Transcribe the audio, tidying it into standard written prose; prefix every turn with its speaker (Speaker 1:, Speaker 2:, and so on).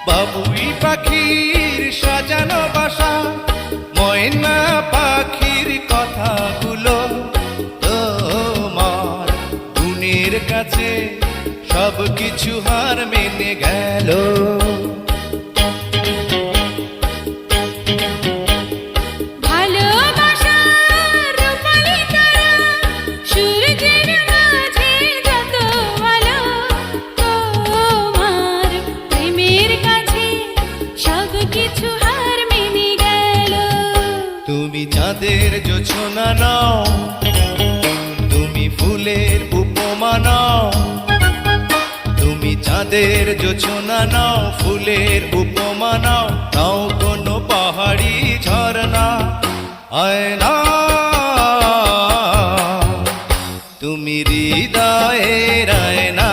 Speaker 1: বাবুই পাখির সাজানো বাসা, ময়না পাখির কথাগুলো তোমার গুণের কাছে সব কিছু হার মেনে গেল। তুমি চাঁদের জোছনা নাও, তুমি ফুলের উপমা নাও, তুমি চাঁদের জোছনা নাও, ফুলের উপমা নাও, নাও কোনো পাহাড়ি ঝরনা। আয়না তুমি হৃদয়ের আয়না।